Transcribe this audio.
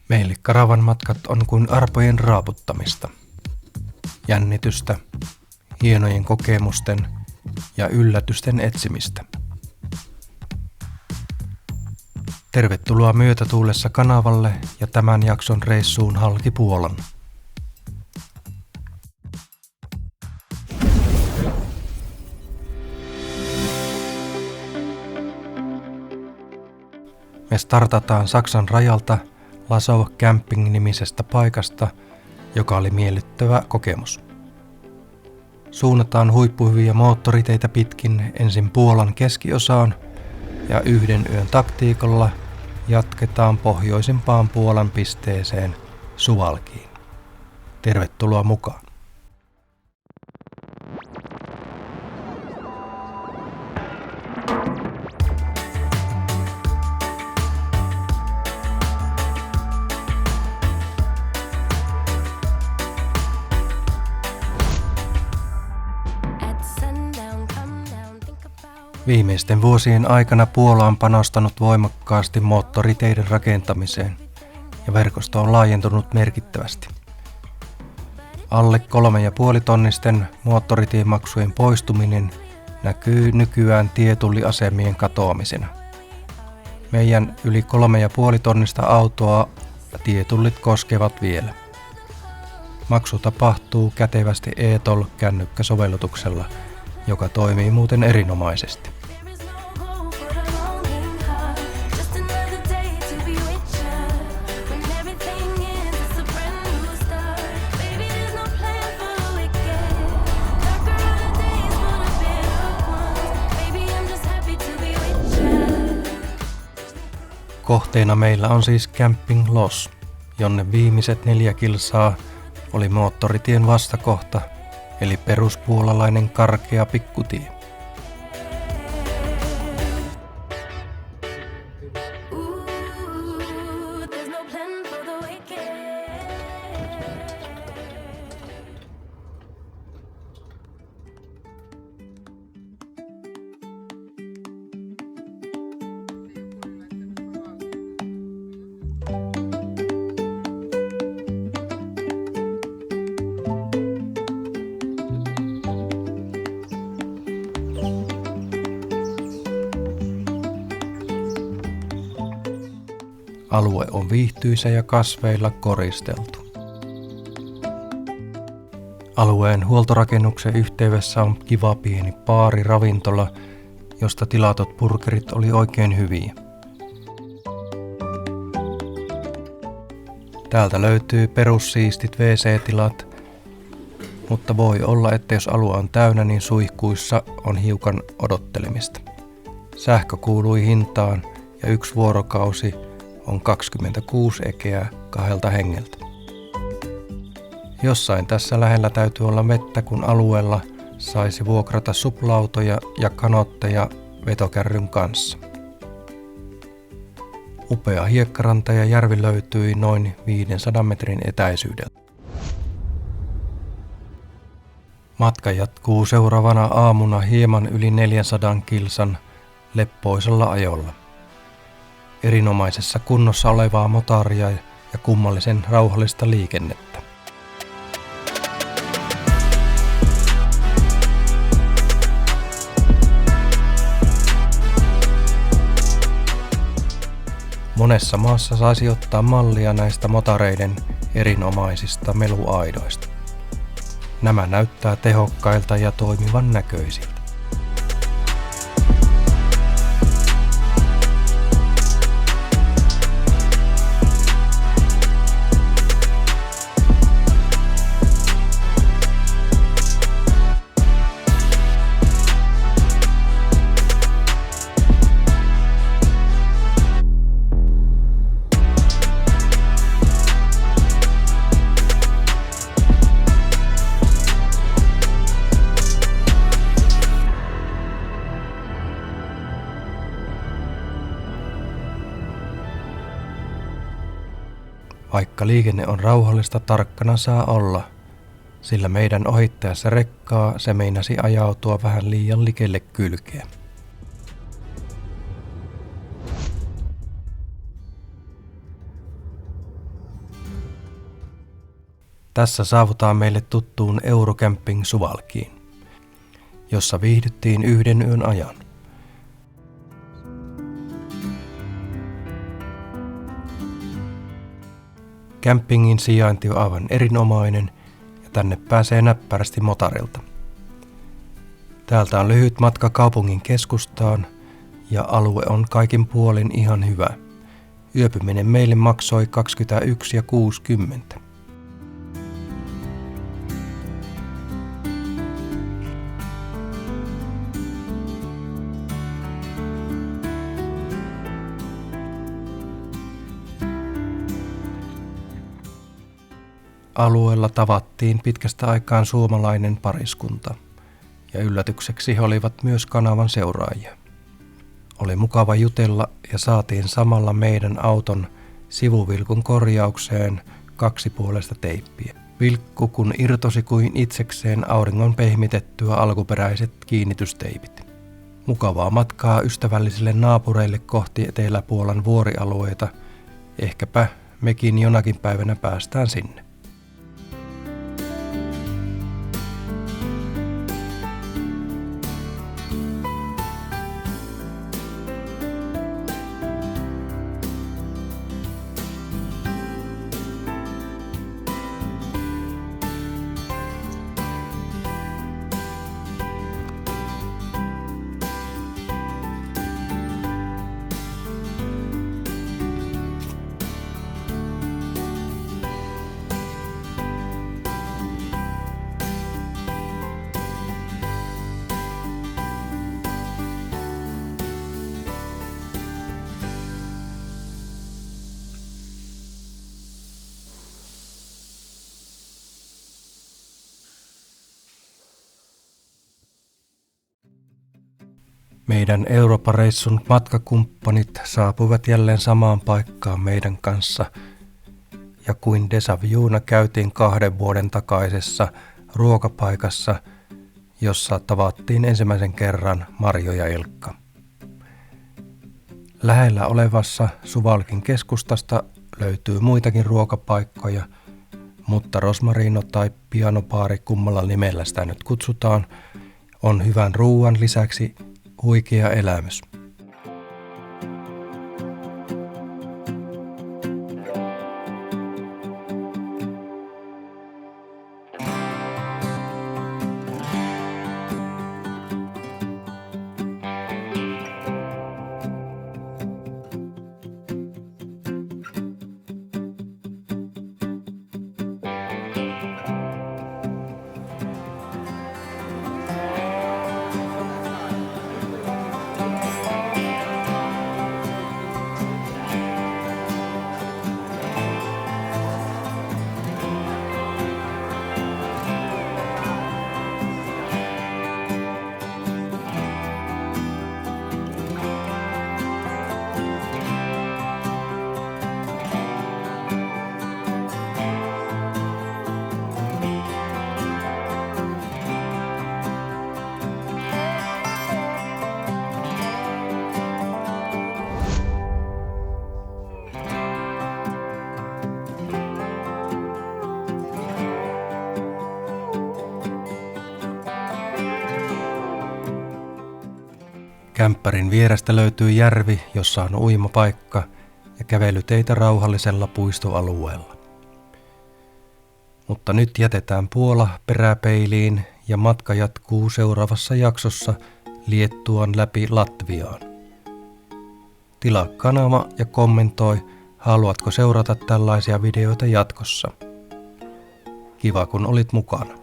Meille karavan matkat on kuin arpojen raaputtamista. Jännitystä, hienojen kokemusten ja yllätysten etsimistä. Tervetuloa myötätuulessa kanavalle ja tämän jakson reissuun halki Puolan. Me startataan Saksan rajalta Lasau Camping-nimisestä paikasta, joka oli miellyttävä kokemus. Suunnataan huippuhyviä moottoriteitä pitkin ensin Puolan keskiosaan ja yhden yön taktiikalla jatketaan pohjoisimpaan Puolan pisteeseen Suwałkiin. Tervetuloa mukaan! Viimeisten vuosien aikana Puola on panostanut voimakkaasti moottoriteiden rakentamiseen ja verkosto on laajentunut merkittävästi. Alle 3,5 tonnisten moottoritiemaksujen poistuminen näkyy nykyään tietulliasemien katoamisena. Meidän yli 3,5 tonnista autoa tietullit koskevat vielä. Maksu tapahtuu kätevästi e-toll-kännykkäsovellutuksella, joka toimii muuten erinomaisesti. Kohteena meillä on siis Camping Los, jonne viimeiset 4 kilsaa oli moottoritien vastakohta, eli peruspuolalainen karkea pikkutie. Alue on viihtyisä ja kasveilla koristeltu. Alueen huoltorakennuksen yhteydessä on kiva pieni baari-ravintola, josta tilatut burgerit oli oikein hyviä. Täältä löytyy perussiistit WC-tilat, mutta voi olla, että jos alue on täynnä, niin suihkuissa on hiukan odottelemista. Sähkö kuului hintaan ja 1 vuorokausi on 26 ekeä 2 hengeltä. Jossain tässä lähellä täytyy olla vettä, kun alueella saisi vuokrata suplautoja ja kanotteja vetokärryn kanssa. Upea hiekkaranta ja järvi löytyi noin 500 metrin etäisyydeltä. Matka jatkuu seuraavana aamuna hieman yli 400 kilsan leppoisella ajolla. Erinomaisessa kunnossa olevaa motaria ja kummallisen rauhallista liikennettä. Monessa maassa saisi ottaa mallia näistä motareiden erinomaisista meluaidoista. Nämä näyttää tehokkailta ja toimivan näköisiltä. Vaikka liikenne on rauhallista, tarkkana saa olla, sillä meidän ohittaessa rekkaa se meinasi ajautua vähän liian likelle kylkeä. Tässä saavutaan meille tuttuun Eurocamping Suwałkiin, jossa viihdyttiin 1 yön ajan. Campingin sijainti on aivan erinomainen ja tänne pääsee näppärästi motarilta. Täältä on lyhyt matka kaupungin keskustaan ja alue on kaikin puolin ihan hyvä. Yöpyminen meille maksoi 21,60. Alueella tavattiin pitkästä aikaan suomalainen pariskunta ja yllätykseksi he olivat myös kanavan seuraajia. Oli mukava jutella ja saatiin samalla meidän auton sivuvilkun korjaukseen 2 teippiä. Vilkku kun irtosi kuin itsekseen auringon pehmitettyä alkuperäiset kiinnitysteipit. Mukavaa matkaa ystävällisille naapureille kohti Etelä-Puolan vuorialueita. Ehkäpä mekin jonakin päivänä päästään sinne. Meidän Eurooppa-reissun matkakumppanit saapuivat jälleen samaan paikkaan meidän kanssa ja kuin déjà vuena käytiin 2 vuoden takaisessa ruokapaikassa, jossa tavattiin ensimmäisen kerran Marjo ja Ilkka. Lähellä olevassa Suwałkin keskustasta löytyy muitakin ruokapaikkoja, mutta Rosmarino tai Pianobaari, kummalla nimellä sitä nyt kutsutaan, on hyvän ruuan lisäksi huikea elämys. Kämppärin vierestä löytyy järvi, jossa on uimapaikka ja kävelyteitä rauhallisella puistoalueella. Mutta nyt jätetään Puola peräpeiliin ja matka jatkuu seuraavassa jaksossa Liettuan läpi Latviaan. Tilaa kanava ja kommentoi, haluatko seurata tällaisia videoita jatkossa. Kiva kun olit mukana.